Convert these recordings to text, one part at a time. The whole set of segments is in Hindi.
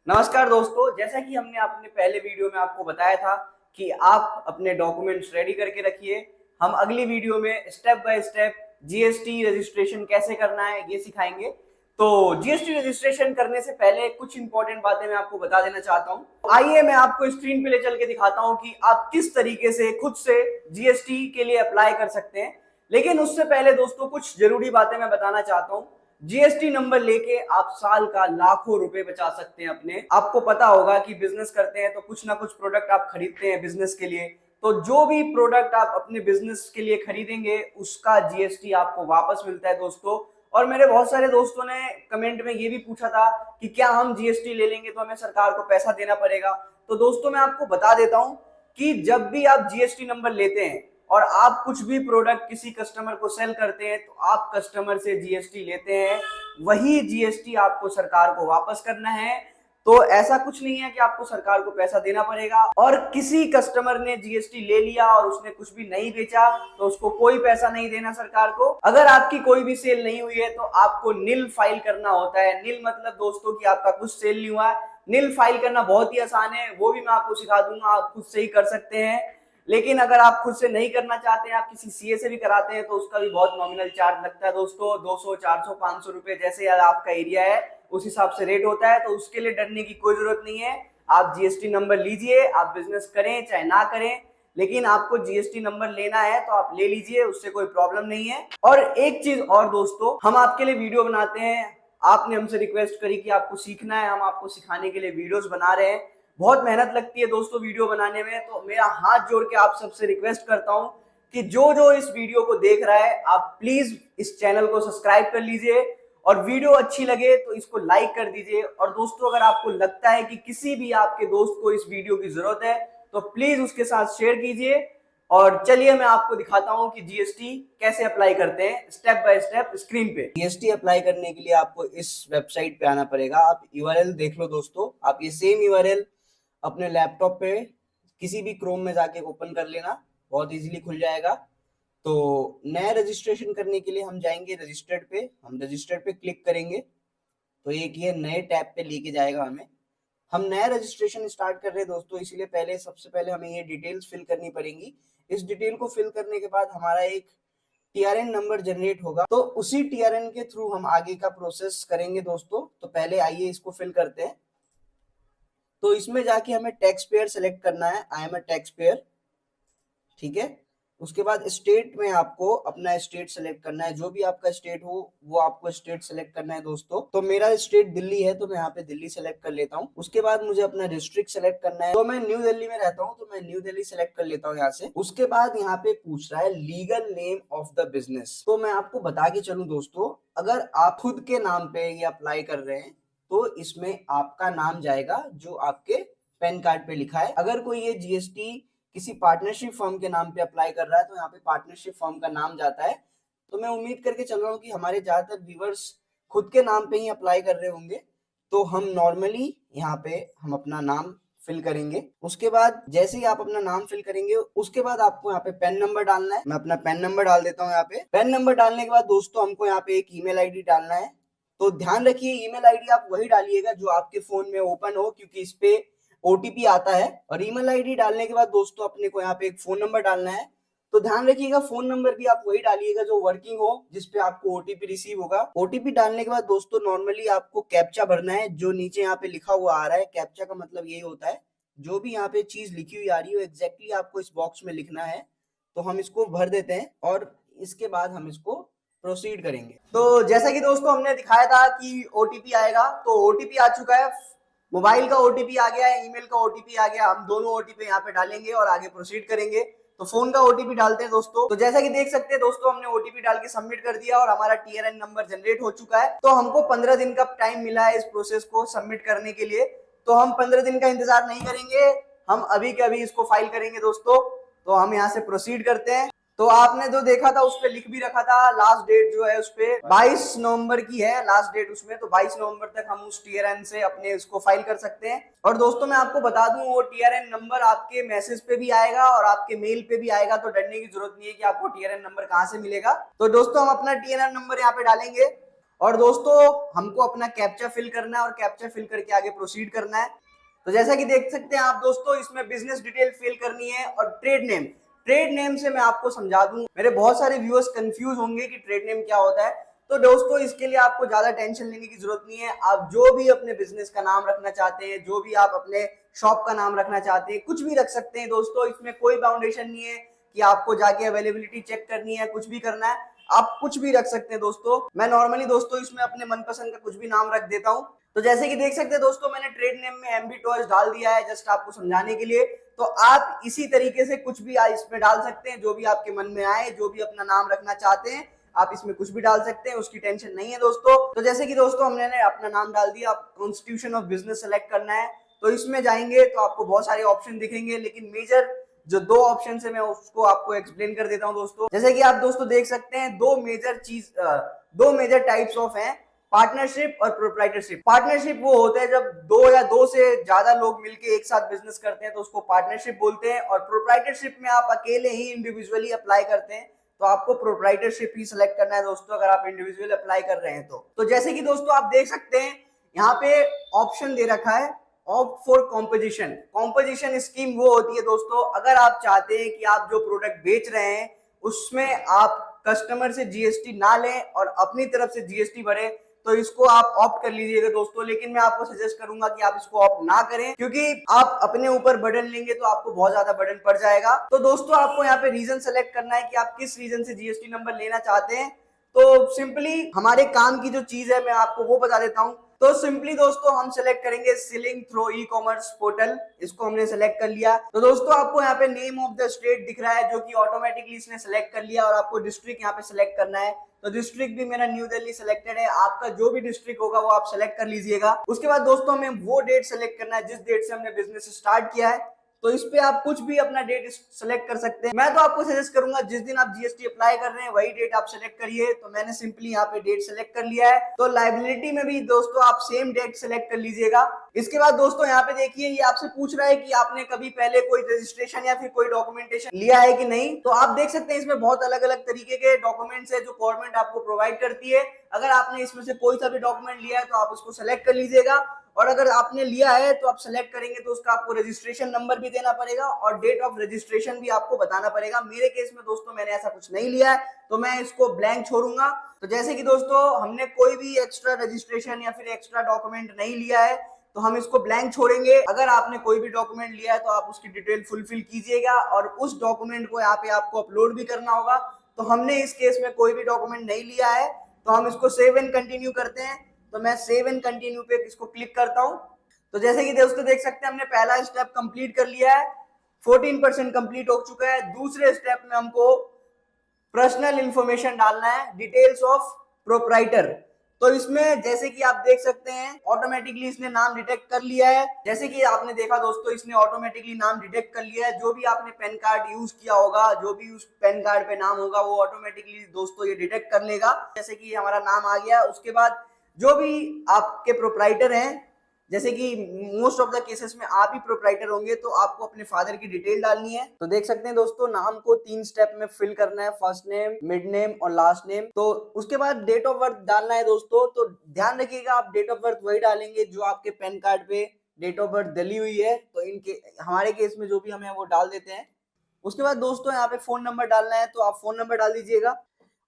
नमस्कार दोस्तों, जैसा कि हमने अपने पहले वीडियो में आपको बताया था कि आप अपने डॉक्यूमेंट्स रेडी करके रखिए। हम अगली वीडियो में step by step GST registration कैसे करना है ये सिखाएंगे। तो जीएसटी रजिस्ट्रेशन करने से पहले कुछ इंपॉर्टेंट बातें मैं आपको बता देना चाहता हूं। आइए मैं आपको स्क्रीन पे ले चल के दिखाता हूं कि आप किस तरीके से खुद से जीएसटी के लिए अप्लाई कर सकते हैं। लेकिन उससे पहले दोस्तों कुछ जरूरी बातें मैं बताना चाहता हूं। जीएसटी नंबर लेके आप साल का लाखों रुपए बचा सकते हैं अपने। आपको पता होगा कि बिजनेस करते हैं तो कुछ ना कुछ प्रोडक्ट आप खरीदते हैं बिजनेस के लिए। तो जो भी प्रोडक्ट आप अपने बिजनेस के लिए खरीदेंगे उसका जीएसटी आपको वापस मिलता है दोस्तों। और मेरे बहुत सारे दोस्तों ने कमेंट में ये भी पूछा था कि क्या हम जीएसटी ले लेंगे तो हमें सरकार को पैसा देना पड़ेगा। तो दोस्तों मैं आपको बता देता हूं कि जब भी आप जीएसटी नंबर लेते हैं और आप कुछ भी प्रोडक्ट किसी कस्टमर को सेल करते हैं तो आप कस्टमर से जीएसटी लेते हैं, वही जीएसटी आपको सरकार को वापस करना है। तो ऐसा कुछ नहीं है कि आपको सरकार को पैसा देना पड़ेगा। और किसी कस्टमर ने जीएसटी ले लिया और उसने कुछ भी नहीं बेचा तो उसको कोई पैसा नहीं देना सरकार को। अगर आपकी कोई भी सेल नहीं हुई है तो आपको नील फाइल करना होता है। नील मतलब दोस्तों कि आपका कुछ सेल नहीं हुआ है। नील फाइल करना बहुत ही आसान है, वो भी मैं आपको सिखा दूंगा, आप खुद से ही कर सकते हैं। लेकिन अगर आप खुद से नहीं करना चाहते हैं, आप किसी सीए से भी कराते हैं तो उसका भी बहुत नॉमिनल चार्ज लगता है दोस्तों। 200, 400, 500 रुपए जैसे यार आपका एरिया है उस हिसाब से रेट होता है। तो उसके लिए डरने की कोई जरूरत नहीं है। आप जीएसटी नंबर लीजिए, आप बिजनेस करें चाहे ना करें, लेकिन आपको जीएसटी नंबर लेना है तो आप ले लीजिए, उससे कोई प्रॉब्लम नहीं है। और एक चीज और दोस्तों, हम आपके लिए वीडियो बनाते हैं। आपने हमसे रिक्वेस्ट करी कि आपको सीखना है, हम आपको सिखाने के लिए वीडियोस बना रहे हैं। बहुत मेहनत लगती है दोस्तों वीडियो बनाने में। तो मेरा हाथ जोड़ के आप सबसे रिक्वेस्ट करता हूं कि जो जो इस वीडियो को देख रहा है आप प्लीज इस चैनल को सब्सक्राइब कर लीजिए और वीडियो अच्छी लगे तो इसको लाइक कर दीजिए। और दोस्तों अगर आपको लगता है कि किसी भी आपके दोस्त को इस वीडियो की जरूरत है तो प्लीज उसके साथ शेयर कीजिए। और चलिए मैं आपको दिखाता हूं कि जीएसटी कैसे अप्लाई करते हैं स्टेप बाय स्टेप स्क्रीन पे। जीएसटी अप्लाई करने के लिए आपको इस वेबसाइट पे आना पड़ेगा। आप यूआरएल देख लो दोस्तों, आप ये सेम यूआरएल अपने लैपटॉप पे किसी भी क्रोम में जाके ओपन कर लेना, बहुत इजीली खुल जाएगा। तो नया रजिस्ट्रेशन करने के लिए हम जाएंगे रजिस्टर्ड पे, हम रजिस्टर्ड पे क्लिक करेंगे तो एक ये नए टैब पे लेके जाएगा हमें। हम नया रजिस्ट्रेशन स्टार्ट कर रहे हैं दोस्तों, इसलिए पहले सबसे पहले हमें ये डिटेल्स फिल करनी पड़ेंगी। इस डिटेल को फिल करने के बाद हमारा एक टीआरएन नंबर जनरेट होगा, तो उसी टीआरएन के थ्रू हम आगे का प्रोसेस करेंगे दोस्तों। तो पहले आइए इसको फिल करते हैं। तो इसमें जाके हमें टैक्स पेयर सेलेक्ट करना है, I am a tax payer, ठीक है। उसके बाद स्टेट में आपको अपना स्टेट सेलेक्ट करना है, जो भी आपका स्टेट हो वो आपको स्टेट सेलेक्ट करना है दोस्तों। तो मेरा स्टेट दिल्ली है तो मैं यहाँ पे दिल्ली सेलेक्ट कर लेता हूँ। उसके बाद मुझे अपना डिस्ट्रिक्ट सेलेक्ट करना है, तो मैं न्यू दिल्ली में रहता हूँ तो मैं न्यू दिल्ली सेलेक्ट कर लेता हूँ यहाँ से। उसके बाद यहाँ पे पूछ रहा है legal name of the business. तो मैं आपको बता के चलूं दोस्तों, अगर आप खुद के नाम पे ये अप्लाई कर रहे हैं तो इसमें आपका नाम जाएगा जो आपके पैन कार्ड पे लिखा है। अगर कोई ये जीएसटी किसी पार्टनरशिप फर्म के नाम पे अप्लाई कर रहा है तो यहाँ पे पार्टनरशिप फर्म का नाम जाता है। तो मैं उम्मीद करके चल रहा हूँ कि हमारे ज्यादातर व्यूअर्स खुद के नाम पे ही अप्लाई कर रहे होंगे। तो हम नॉर्मली यहाँ पे हम अपना नाम फिल करेंगे। उसके बाद जैसे ही आप अपना नाम फिल करेंगे उसके बाद आपको यहाँ पे पैन नंबर डालना है। मैं अपना पैन नंबर डाल देता हूँ यहाँ पे। पैन नंबर डालने के बाद दोस्तों हमको यहाँ पे एक ईमेल आईडी डालना है। तो ध्यान रखिए ईमेल आईडी आप वही डालिएगा जो आपके फोन में ओपन हो, क्योंकि इस पे ओटीपी आता है। और ईमेल आईडी डालने के बाद दोस्तों अपने को यहाँ पे एक फोन नंबर डालना है। तो ध्यान रखिएगा फोन नंबर भी आप वही डालिएगा जो वर्किंग हो, जिसपे आपको ओटीपी रिसीव होगा। ओटीपी डालने के बाद दोस्तों नॉर्मली आपको कैप्चा भरना है, जो नीचे यहाँ पे लिखा हुआ आ रहा है। कैप्चा का मतलब यही होता है जो भी यहाँ पे चीज लिखी हुई आ रही है एग्जैक्टली आपको इस बॉक्स में लिखना है। तो हम इसको भर देते हैं और इसके बाद हम इसको प्रोसीड करेंगे। तो जैसा कि दोस्तों हमने दिखाया था कि ओटीपी आएगा, तो ओटीपी आ चुका है। मोबाइल का ओटीपी आ गया है, ईमेल का ओटीपी आ गया। हम दोनों ओटीपी यहाँ पे डालेंगे और आगे प्रोसीड करेंगे। तो फोन का ओटीपी डालते हैं दोस्तों। तो जैसा कि देख सकते हैं दोस्तों हमने ओटीपी डाल के सबमिट कर दिया और हमारा टीआरएन नंबर जनरेट हो चुका है। तो हमको 15 दिन का टाइम मिला है इस प्रोसेस को सबमिट करने के लिए। तो हम 15 दिन का इंतजार नहीं करेंगे, हम अभी के अभी इसको फाइल करेंगे दोस्तों। तो हम यहाँ से प्रोसीड करते हैं। तो आपने जो देखा था उस पे लिख भी रखा था, लास्ट डेट जो है उस पे 22 नवंबर की है लास्ट डेट उसमें। तो 22 नवंबर तक हम उस टीआरएन से अपने इसको फाइल कर सकते हैं। और दोस्तों मैं आपको बता दूं वो टीआरएन नंबर आपके मैसेज पे भी आएगा और आपके मेल पे भी आएगा। तो डरने की जरूरत नहीं है कि आपको टीआरएन नंबर कहां से मिलेगा। तो दोस्तों हम अपना टीआरएन नंबर यहाँ पे डालेंगे और दोस्तों हमको अपना कैप्चा फिल करना है और कैप्चा फिल करके आगे प्रोसीड करना है। तो जैसा कि देख सकते हैं आप दोस्तों, इसमें बिजनेस डिटेल फिल करनी है और ट्रेड नेम से मैं आपको समझा दूं, मेरे बहुत सारे व्यूअर्स कंफ्यूज होंगे कि ट्रेड नेम क्या होता है। तो दोस्तों इसके लिए आपको ज्यादा टेंशन लेने की जरूरत नहीं है। आप जो भी अपने बिजनेस का नाम रखना चाहते हैं, जो भी आप अपने शॉप का नाम रखना चाहते हैं, कुछ भी रख सकते हैं दोस्तों। इसमें कोई बाउंडेशन नहीं है कि आपको जाके अवेलेबिलिटी चेक करनी है, कुछ भी करना है, आप कुछ भी रख सकते हैं दोस्तों। मैं नॉर्मली दोस्तों इसमें अपने मनपसंद का कुछ भी नाम रख देता हूं। तो जैसे कि देख सकते हैं दोस्तों, मैंने ट्रेड नेम में एमबी टॉयज डाल दिया है जस्ट आपको समझाने के लिए। तो आप इसी तरीके से कुछ भी इसमें डाल सकते हैं, जो भी आपके मन में आए, जो भी अपना नाम रखना चाहते हैं आप इसमें कुछ भी डाल सकते हैं, उसकी टेंशन नहीं है दोस्तों। तो जैसे कि दोस्तों हमने अपना नाम डाल दिया, आप कॉन्स्टिट्यूशन ऑफ बिजनेस सेलेक्ट करना है। तो इसमें जाएंगे तो आपको बहुत सारे ऑप्शन दिखेंगे, लेकिन मेजर जो दो ऑप्शन है मैं उसको आपको एक्सप्लेन कर देता हूं दोस्तों। जैसे कि आप दोस्तों देख सकते हैं, दो मेजर टाइप्स ऑफ हैं, पार्टनरशिप और प्रोप्राइटरशिप। पार्टनरशिप वो होता है जब दो या दो से ज्यादा लोग मिलकर एक साथ बिजनेस करते हैं, तो उसको पार्टनरशिप बोलते हैं। और प्रोप्राइटरशिप में आप अकेले ही इंडिविजुअली अप्लाई करते हैं, तो आपको प्रोप्राइटरशिप ही सिलेक्ट करना है दोस्तों, अगर आप इंडिविजुअल अप्लाई कर रहे हैं तो जैसे कि दोस्तों आप देख सकते हैं यहाँ पे ऑप्शन दे रखा है opt for composition. Composition scheme वो होती है दोस्तों, अगर आप चाहते हैं कि आप जो प्रोडक्ट बेच रहे हैं उसमें आप कस्टमर से जीएसटी ना लें और अपनी तरफ से जीएसटी भरे, तो इसको आप ऑप्ट कर लीजिएगा दोस्तों। लेकिन मैं आपको सजेस्ट करूंगा कि आप इसको ऑप्ट ना करें, क्योंकि आप अपने ऊपर बर्डन लेंगे तो आपको बहुत ज्यादा बर्डन पड़ जाएगा। तो दोस्तों आपको यहाँ पे रीजन सेलेक्ट करना है कि आप किस रीजन से जीएसटी नंबर लेना चाहते हैं। तो सिंपली हमारे काम की जो चीज है मैं आपको वो बता देता हूँ। तो सिंपली दोस्तों हम सेलेक्ट करेंगे selling through e commerce portal, इसको हमने सेलेक्ट कर लिया। तो दोस्तों आपको यहाँ पे नेम ऑफ द स्टेट दिख रहा है, जो कि ऑटोमेटिकली इसने सेलेक्ट कर लिया, और आपको डिस्ट्रिक्ट यहाँ पे सेलेक्ट करना है। तो डिस्ट्रिक्ट भी मेरा न्यू दिल्ली सेलेक्टेड है, आपका जो भी डिस्ट्रिक्ट होगा वो आप सेलेक्ट कर लीजिएगा। उसके बाद दोस्तों हमें वो डेट सेलेक्ट करना है जिस डेट से हमने बिजनेस स्टार्ट किया है। तो इस पे आप कुछ भी अपना डेट सेलेक्ट कर सकते हैं। मैं तो आपको सजेस्ट करूंगा जिस दिन आप जीएसटी अप्लाई कर रहे हैं वही डेट आप सेलेक्ट करिए। तो मैंने सिंपली यहाँ पे डेट सेलेक्ट कर लिया है। तो लायबिलिटी में भी दोस्तों आप सेम डेट सेलेक्ट कर लीजिएगा। इसके बाद दोस्तों यहाँ पे देखिए, ये आपसे पूछ रहा है कि आपने कभी पहले कोई रजिस्ट्रेशन या फिर कोई डॉक्यूमेंटेशन लिया है कि नहीं। तो आप देख सकते हैं इसमें बहुत अलग अलग तरीके के डॉक्यूमेंट्स है जो गवर्नमेंट आपको प्रोवाइड करती है। अगर आपने इसमें से कोई सा भी डॉक्यूमेंट लिया है तो आप उसको सेलेक्ट कर लीजिएगा, और अगर आपने लिया है तो आप सेलेक्ट करेंगे तो उसका आपको रजिस्ट्रेशन नंबर भी देना पड़ेगा और डेट ऑफ रजिस्ट्रेशन भी आपको बताना पड़ेगा। मेरे केस में दोस्तों मैंने ऐसा कुछ नहीं लिया है, तो मैं इसको ब्लैंक छोड़ूंगा। तो जैसे कि दोस्तों हमने कोई भी एक्स्ट्रा रजिस्ट्रेशन या फिर एक्स्ट्रा डॉक्यूमेंट नहीं लिया है, तो हम इसको ब्लैंक छोड़ेंगे। अगर आपने कोई भी डॉक्यूमेंट लिया है तो आप उसकी डिटेल फुलफिल कीजिएगा, और उस डॉक्यूमेंट को यहाँ पे आपको अपलोड भी करना होगा। तो हमने इस केस में कोई भी डॉक्यूमेंट नहीं लिया है, तो हम इसको सेव एंड कंटिन्यू करते हैं। तो मैं सेव एंड कंटिन्यू पे इसको क्लिक करता हूं। तो जैसे कि दोस्तों देख सकते हैं हमने पहला स्टेप कंप्लीट कर लिया है, 14% कंप्लीट हो चुका है। दूसरे स्टेप में हमको पर्सनल इंफॉर्मेशन डालना है, डिटेल्स ऑफ प्रोप्राइटर। तो इसमें जैसे कि आप देख सकते हैं ऑटोमेटिकली इसने नाम डिटेक्ट कर लिया है। जैसे कि आपने देखा दोस्तों, इसने ऑटोमेटिकली नाम डिटेक्ट कर लिया है। जो भी आपने पेन कार्ड यूज किया होगा, जो भी उस पेन कार्ड पे नाम होगा, वो ऑटोमेटिकली दोस्तों ये डिटेक्ट कर लेगा। जैसे कि हमारा नाम आ गया, उसके बाद जो भी आपके प्रोप्राइटर हैं, जैसे कि मोस्ट ऑफ द केसेस में आप ही प्रोप्राइटर होंगे, तो आपको अपने फादर की डिटेल डालनी है। तो देख सकते हैं दोस्तों, नाम को 3 स्टेप में फिल करना है, फर्स्ट नेम, मिड नेम और लास्ट नेम। तो उसके बाद डेट ऑफ बर्थ डालना है दोस्तों। तो ध्यान रखिएगा आप डेट ऑफ बर्थ वही डालेंगे जो आपके पैन कार्ड पे डेट ऑफ बर्थ डली हुई है। तो इनके हमारे केस में जो भी हमें वो डाल देते हैं। उसके बाद दोस्तों यहाँ पे फोन नंबर डालना है, तो आप फोन नंबर डाल दीजिएगा।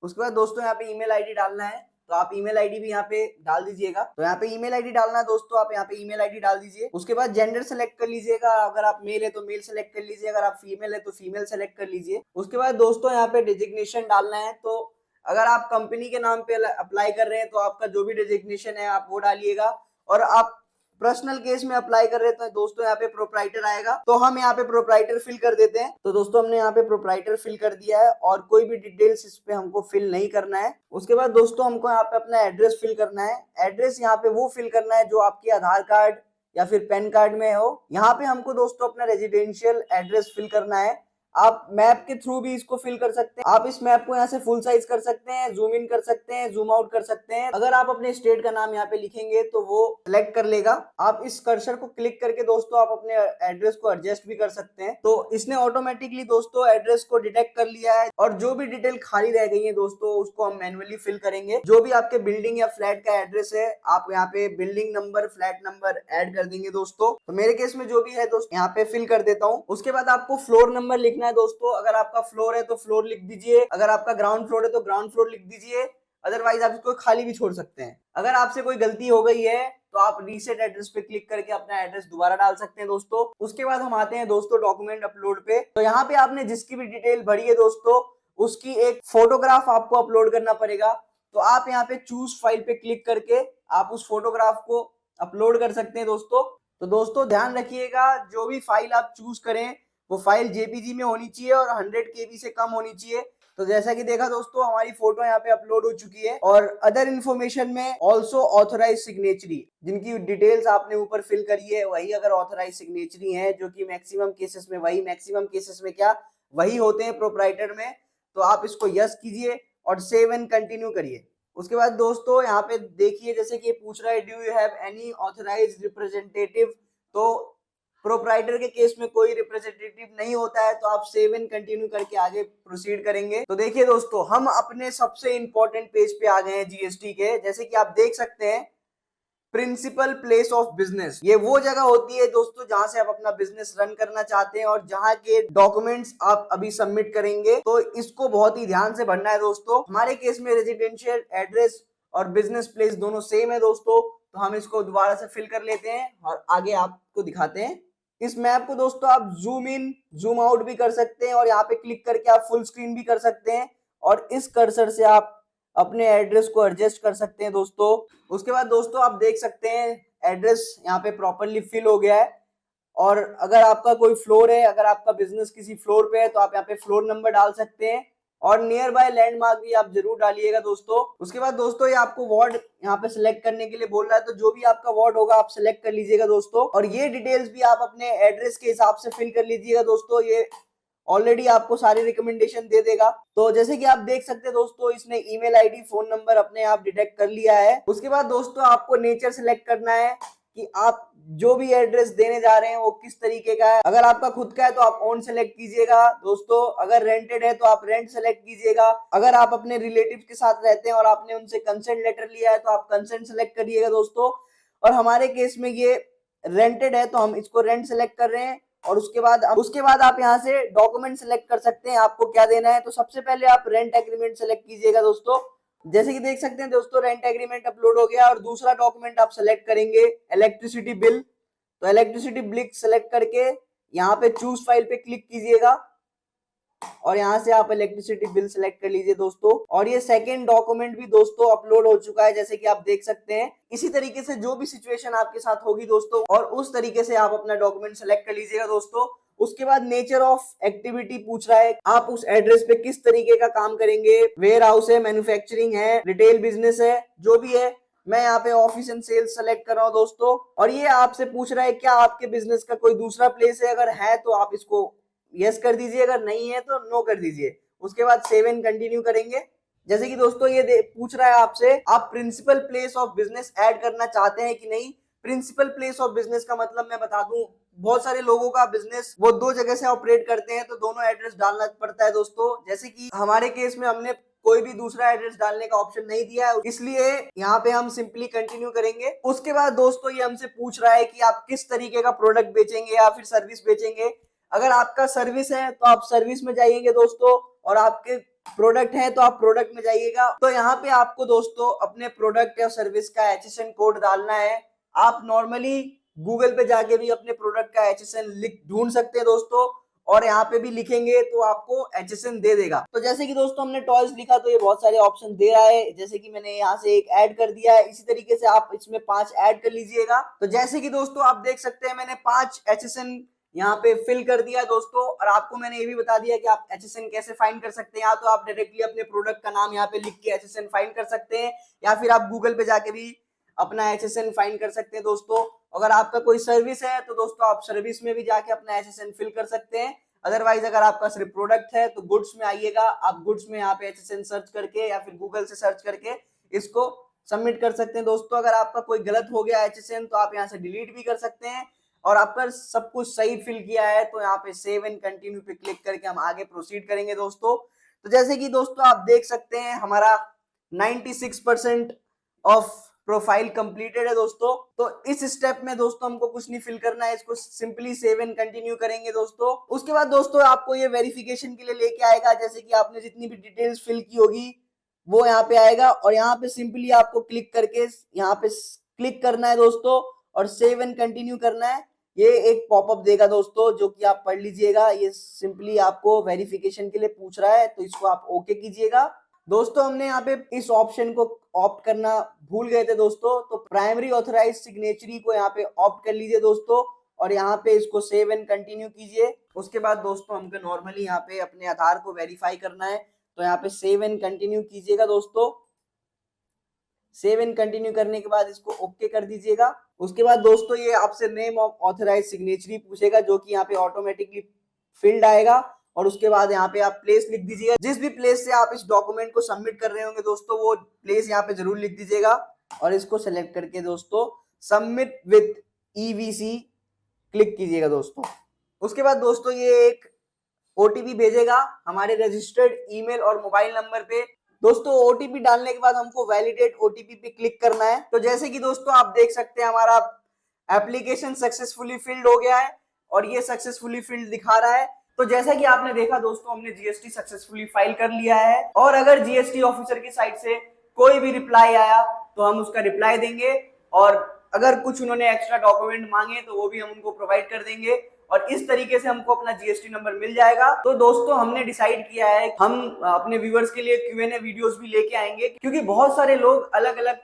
उसके बाद दोस्तों यहाँ पे ईमेल आईडी डालना है, तो आप ईमेल आईडी भी यहाँ पे डाल दीजिएगा। तो यहाँ पे ईमेल आईडी डालना है दोस्तों, आप यहाँ पे ईमेल आईडी डाल दीजिए। उसके बाद जेंडर सेलेक्ट कर लीजिएगा, अगर आप मेल है तो मेल सेलेक्ट कर लीजिए, अगर आप फीमेल है तो फीमेल सेलेक्ट कर लीजिए। उसके बाद दोस्तों यहाँ पे डिजिग्नेशन डालना है। तो अगर आप कंपनी के नाम पे अप्लाई कर रहे हैं तो आपका जो भी डिजिग्नेशन है आप वो डालिएगा, और आप पर्सनल केस में अप्लाई कर रहे हैं तो दोस्तों यहाँ पे प्रोप्राइटर आएगा, तो हम यहाँ पे प्रोप्राइटर फिल कर देते हैं। तो दोस्तों हमने यहाँ पे प्रोप्राइटर फिल कर दिया है, और कोई भी डिटेल्स इस पे हमको फिल नहीं करना है। उसके बाद दोस्तों हमको यहाँ पे अपना एड्रेस फिल करना है। एड्रेस यहाँ पे वो फिल करना है जो आपके आधार कार्ड या फिर पैन कार्ड में हो। यहाँ पे हमको दोस्तों अपना रेजिडेंशियल एड्रेस फिल करना है। आप मैप के थ्रू भी इसको फिल कर सकते हैं। आप इस मैप को यहाँ से फुल साइज कर सकते हैं, जूम इन कर सकते हैं, जूम आउट कर सकते हैं। अगर आप अपने स्टेट का नाम यहाँ पे लिखेंगे तो वो सिलेक्ट कर लेगा। आप इस कर्सर को क्लिक करके दोस्तों आप अपने एड्रेस को एडजस्ट भी कर सकते हैं। तो इसने ऑटोमेटिकली दोस्तों एड्रेस को डिटेक्ट कर लिया है और जो भी डिटेल खाली रह गई है दोस्तों उसको हम मैन्युअली फिल करेंगे। जो भी आपके बिल्डिंग या फ्लैट का एड्रेस है आप यहाँ पे building number, flat number add कर देंगे दोस्तों। तो मेरे केस में जो भी है दोस्तों यहाँ पे फिल कर देता हूँ। उसके बाद आपको फ्लोर नंबर लिखना है दोस्तों। अगर आपका फ्लोर है तो फ्लोर लिख दीजिए, अगर आपका ग्राउंड फ्लोर है तो ग्राउंड फ्लोर लिख दीजिए, अदरवाइज आप इसको खाली भी छोड़ सकते हैं। अगर आपसे कोई गलती हो गई है तो आप रीसेट एड्रेस पे क्लिक करके अपना एड्रेस दोबारा डाल सकते हैं दोस्तों। उसके बाद हम आते हैं दोस्तों डॉक्यूमेंट अपलोड पे। तो यहाँ पे आपने जिसकी भी डिटेल भरी है दोस्तों उसकी एक फोटोग्राफ आपको अपलोड करना पड़ेगा। तो आप यहाँ पे चूज फाइल पे क्लिक करके आप उस फोटोग्राफ को अपलोड कर सकते हैं दोस्तों। तो दोस्तों ध्यान रखिएगा जो भी फाइल आप चूज करें वो फाइल जेपीजी में होनी चाहिए और 100 केबी से कम होनी चाहिए। तो जैसा कि देखा दोस्तों हमारी फोटो यहाँ पे अपलोड हो चुकी है। और अदर इन्फॉर्मेशन में ऑल्सो ऑथराइज सिग्नेचरी, जिनकी डिटेल्स आपने ऊपर फिल करी है वही अगर ऑथराइज सिग्नेचरी है, जो कि मैक्सिमम केसेस में क्या वही होते हैं प्रोप्राइटर में। तो आप इसको यस कीजिए और सेव एंड कंटिन्यू करिए। उसके बाद दोस्तों यहाँ पे देखिए जैसे कि पूछ रहा है do you have any authorize representative. तो प्रोप्राइटर के केस में कोई रिप्रेजेंटेटिव नहीं होता है, तो आप सेव एंड कंटिन्यू करके आगे प्रोसीड करेंगे। तो देखिए दोस्तों हम अपने सबसे इंपॉर्टेंट पेज पे आ गए हैं जीएसटी के। जैसे कि आप देख सकते हैं प्रिंसिपल प्लेस ऑफ बिजनेस, ये वो जगह होती है दोस्तों जहां से आप अपना बिजनेस रन करना चाहते हैं और जहां के डॉक्यूमेंट्स आप अभी सबमिट करेंगे। तो इसको बहुत ही ध्यान से भरना है दोस्तों। हमारे केस में रेजिडेंशियल एड्रेस और बिजनेस प्लेस दोनों सेम है दोस्तों। तो हम इसको दोबारा से फिल कर लेते हैं और आगे आपको दिखाते हैं। इस मैप को दोस्तों आप जूम इन जूम आउट भी कर सकते हैं और यहाँ पे क्लिक करके आप फुल स्क्रीन भी कर सकते हैं और इस कर्सर से आप अपने एड्रेस को एडजस्ट कर सकते हैं दोस्तों। उसके बाद दोस्तों आप देख सकते हैं एड्रेस यहाँ पे प्रॉपरली फिल हो गया है। और अगर आपका कोई फ्लोर है, अगर आपका बिजनेस किसी फ्लोर पे है तो आप यहाँ पे फ्लोर नंबर डाल सकते हैं और नियर बाय लैंडमार्क भी आप जरूर डालिएगा दोस्तों। उसके बाद दोस्तों ये आपको वार्ड यहाँ पे सिलेक्ट करने के लिए बोल रहा है, तो जो भी आपका वार्ड होगा आप सिलेक्ट कर लीजिएगा दोस्तों। और ये डिटेल्स भी आप अपने एड्रेस के हिसाब से फिल कर लीजिएगा दोस्तों। ये ऑलरेडी आपको सारी रिकमेंडेशन दे देगा। तो जैसे कि आप देख सकते हैं दोस्तों इसने ईमेल आईडी, फोन नंबर अपने आप डिटेक्ट कर लिया है। उसके बाद दोस्तों आपको नेचर सिलेक्ट करना है कि आप जो भी एड्रेस देने जा रहे हैं वो किस तरीके का है। अगर आपका खुद का है तो आप ओन सेलेक्ट कीजिएगा दोस्तों, अगर रेंटेड है तो आप रेंट सेलेक्ट कीजिएगा। अगर आप अपने रिलेटिव के साथ रहते हैं और आपने उनसे कंसेंट लेटर लिया है तो आप कंसेंट सेलेक्ट करिएगा दोस्तों। और हमारे केस में ये रेंटेड है तो हम इसको रेंट सेलेक्ट कर रहे हैं। और उसके बाद आप यहाँ से डॉक्यूमेंट सेलेक्ट कर सकते हैं आपको क्या देना है। तो सबसे पहले आप रेंट एग्रीमेंट सेलेक्ट कीजिएगा दोस्तों। जैसे कि देख सकते हैं दोस्तों रेंट एग्रीमेंट अपलोड हो गया। और दूसरा डॉक्यूमेंट आप सेलेक्ट करेंगे इलेक्ट्रिसिटी बिल। तो इलेक्ट्रिसिटी बिल सेलेक्ट करके यहाँ पे चूज फाइल पे क्लिक कीजिएगा और यहाँ से आप इलेक्ट्रिसिटी बिल सेलेक्ट कर लीजिए दोस्तों। और ये सेकंड डॉक्यूमेंट भी दोस्तों अपलोड हो चुका है जैसे कि आप देख सकते हैं। इसी तरीके से जो भी सिचुएशन आपके साथ होगी दोस्तों और उस तरीके से आप अपना डॉक्यूमेंट सेलेक्ट कर लीजिएगा दोस्तों। उसके बाद नेचर ऑफ एक्टिविटी पूछ रहा है, आप उस एड्रेस पे किस तरीके का काम करेंगे। वेयर हाउस है, मैन्युफैक्चरिंग है, रिटेल बिजनेस है, जो भी है। मैं यहाँ पे ऑफिस एंड सेल्स सेलेक्ट कर रहा हूँ दोस्तों। और ये आपसे पूछ रहा है क्या आपके बिजनेस का कोई दूसरा प्लेस है, अगर है तो आप इसको यस कर दीजिए, अगर नहीं है तो नो कर दीजिए। उसके बाद सेव एंड कंटिन्यू करेंगे। जैसे कि दोस्तों ये पूछ रहा है आपसे आप principal place of business add करना चाहते हैं कि नहीं। प्रिंसिपल प्लेस ऑफ बिजनेस का मतलब मैं बता दूं, बहुत सारे लोगों का बिजनेस वो दो जगह से ऑपरेट करते हैं तो दोनों एड्रेस डालना पड़ता है दोस्तों। जैसे कि हमारे केस में हमने कोई भी दूसरा एड्रेस डालने का ऑप्शन नहीं दिया है, इसलिए यहाँ पे हम सिंपली कंटिन्यू करेंगे। उसके बाद दोस्तों ये हमसे पूछ रहा है कि आप किस तरीके का प्रोडक्ट बेचेंगे या फिर सर्विस बेचेंगे। अगर आपका सर्विस है तो आप सर्विस में जाइएगा दोस्तों और आपके प्रोडक्ट है तो आप प्रोडक्ट में जाइएगा। तो यहाँ पे आपको दोस्तों अपने प्रोडक्ट या सर्विस का HSN कोड डालना है। आप नॉर्मली गूगल पे जाके भी अपने प्रोडक्ट का HSN लिख ढूंढ सकते हैं दोस्तों और यहाँ पे भी लिखेंगे तो आपको HSN दे देगा। तो जैसे कि दोस्तों हमने टॉयज लिखा तो ये बहुत सारे ऑप्शन दे रहा है, जैसे कि मैंने यहाँ से एक ऐड कर दिया है। इसी तरीके से आप इसमें 5 ऐड कर लीजिएगा। तो जैसे कि दोस्तों आप देख सकते हैं मैंने 5 HSN यहाँ पे फिल कर दिया दोस्तों। और आपको मैंने ये भी बता दिया कि आप HSN कैसे फाइंड कर सकते हैं। या तो आप डायरेक्टली अपने प्रोडक्ट का नाम यहाँ पे लिख के HSN फाइंड कर सकते हैं या फिर आप गूगल पे जाके भी अपना HSN फाइंड कर सकते हैं दोस्तों। अगर आपका कोई सर्विस है तो दोस्तों आप सर्विस में भी जाके अपना HSN फिल कर सकते हैं। अदरवाइज अगर आपका सिर्फ प्रोडक्ट है तो गुड्स में आइएगा, आप गुड्स में यहाँ पे HSN सर्च करके या फिर गूगल से सर्च करके इसको सबमिट कर सकते हैं दोस्तों। अगर आपका कोई गलत हो गया HSN तो आप यहाँ से डिलीट भी कर सकते हैं, और आपका सब कुछ सही फिल किया है तो यहाँ पे सेव एंड कंटिन्यू पे क्लिक करके हम आगे प्रोसीड करेंगे दोस्तों। तो जैसे कि दोस्तों आप देख सकते हैं हमारा 96% ऑफ प्रोफाइल कंप्लीटेड है दोस्तों। तो इस स्टेप में दोस्तों हमको कुछ नहीं फिल करना है, इसको सिंपली सेव एंड कंटिन्यू करेंगे दोस्तों। उसके बाद दोस्तों आपको ये वेरिफिकेशन के लिए लेके आएगा, जैसे कि आपने जितनी भी डिटेल्स फिल की होगी वो यहाँ पे आएगा, और यहाँ पे सिंपली आपको क्लिक करके यहाँ पे क्लिक करना है दोस्तों और सेव एंड कंटिन्यू करना है। ये एक पॉपअप देगा दोस्तों जो कि आप पढ़ लीजिएगा, ये सिंपली आपको वेरिफिकेशन के लिए पूछ रहा है, तो इसको आप ओके कीजिएगा दोस्तों। हमने यहाँ पे इस ऑप्शन को ऑप्ट करना भूल गए थे दोस्तों, तो प्राइमरी ऑथराइज सिग्नेचरी को यहाँ पे ऑप्ट कर लीजिए दोस्तों, और यहाँ पे इसको सेव एंड कंटिन्यू कीजिए। उसके बाद दोस्तों हमको नॉर्मली यहाँ पे अपने आधार को वेरीफाई करना है, तो यहाँ पे सेव एंड कंटिन्यू कीजिएगा दोस्तों। सेव एंड कंटिन्यू करने के बाद इसको ओके कर दीजिएगा। उसके बाद दोस्तों ये आपसे नेम ऑफ ऑथराइज सिग्नेचरी पूछेगा, जो कि यहाँ पे ऑटोमेटिकली फील्ड आएगा, और उसके बाद यहाँ पे आप प्लेस लिख दीजिएगा। जिस भी प्लेस से आप इस डॉक्यूमेंट को सबमिट कर रहे होंगे दोस्तों वो प्लेस यहाँ पे जरूर लिख दीजिएगा, और इसको सेलेक्ट करके दोस्तों सबमिट विथ EVC क्लिक कीजिएगा दोस्तों। उसके बाद दोस्तों ये एक OTP भेजेगा हमारे रजिस्टर्ड ईमेल और मोबाइल नंबर पे। दोस्तों OTP डालने के बाद हमको वैलिडेट OTP पे क्लिक करना है। तो जैसे कि दोस्तों आप देख सकते हैं हमारा एप्लीकेशन सक्सेसफुली फिल्ड हो गया है, और ये सक्सेसफुली फिल्ड दिखा रहा है। तो जैसा कि आपने देखा दोस्तों हमने GST सक्सेसफुली फाइल कर लिया है, और अगर GST ऑफिसर की साइड से कोई भी रिप्लाई आया तो हम उसका रिप्लाई देंगे, और अगर कुछ उन्होंने एक्स्ट्रा डॉक्यूमेंट मांगे तो वो भी हम उनको प्रोवाइड कर देंगे, और इस तरीके से हमको अपना GST नंबर मिल जाएगा। तो दोस्तों हमने डिसाइड किया है हम अपने व्यूअर्स के लिए Q&A वीडियोस भी लेके आएंगे, क्योंकि बहुत सारे लोग अलग अलग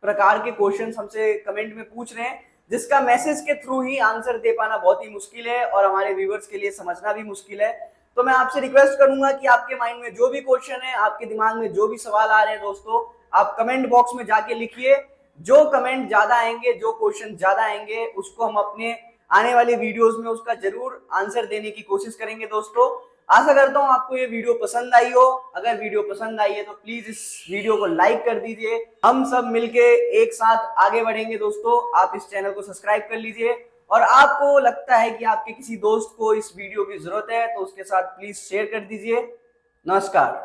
प्रकार के क्वेश्चंस हमसे कमेंट में पूछ रहे हैं, जिसका मैसेज के थ्रू ही आंसर दे पाना बहुत ही मुश्किल है, और हमारे व्यूअर्स के लिए समझना भी मुश्किल है। तो मैं आपसे रिक्वेस्ट करूंगा कि आपके माइंड में जो भी क्वेश्चन है, आपके दिमाग में जो भी सवाल आ रहे हैं दोस्तों, आप कमेंट बॉक्स में जाके लिखिए। जो कमेंट ज्यादा आएंगे, जो क्वेश्चन ज्यादा आएंगे, उसको हम अपने आने वाले वीडियोस में उसका जरूर आंसर देने की कोशिश करेंगे दोस्तों। आशा करता हूं आपको ये वीडियो पसंद आई हो। अगर वीडियो पसंद आई है तो प्लीज इस वीडियो को लाइक कर दीजिए। हम सब मिलके एक साथ आगे बढ़ेंगे दोस्तों। आप इस चैनल को सब्सक्राइब कर लीजिए, और आपको लगता है कि आपके किसी दोस्त को इस वीडियो की जरूरत है तो उसके साथ प्लीज शेयर कर दीजिए। नमस्कार।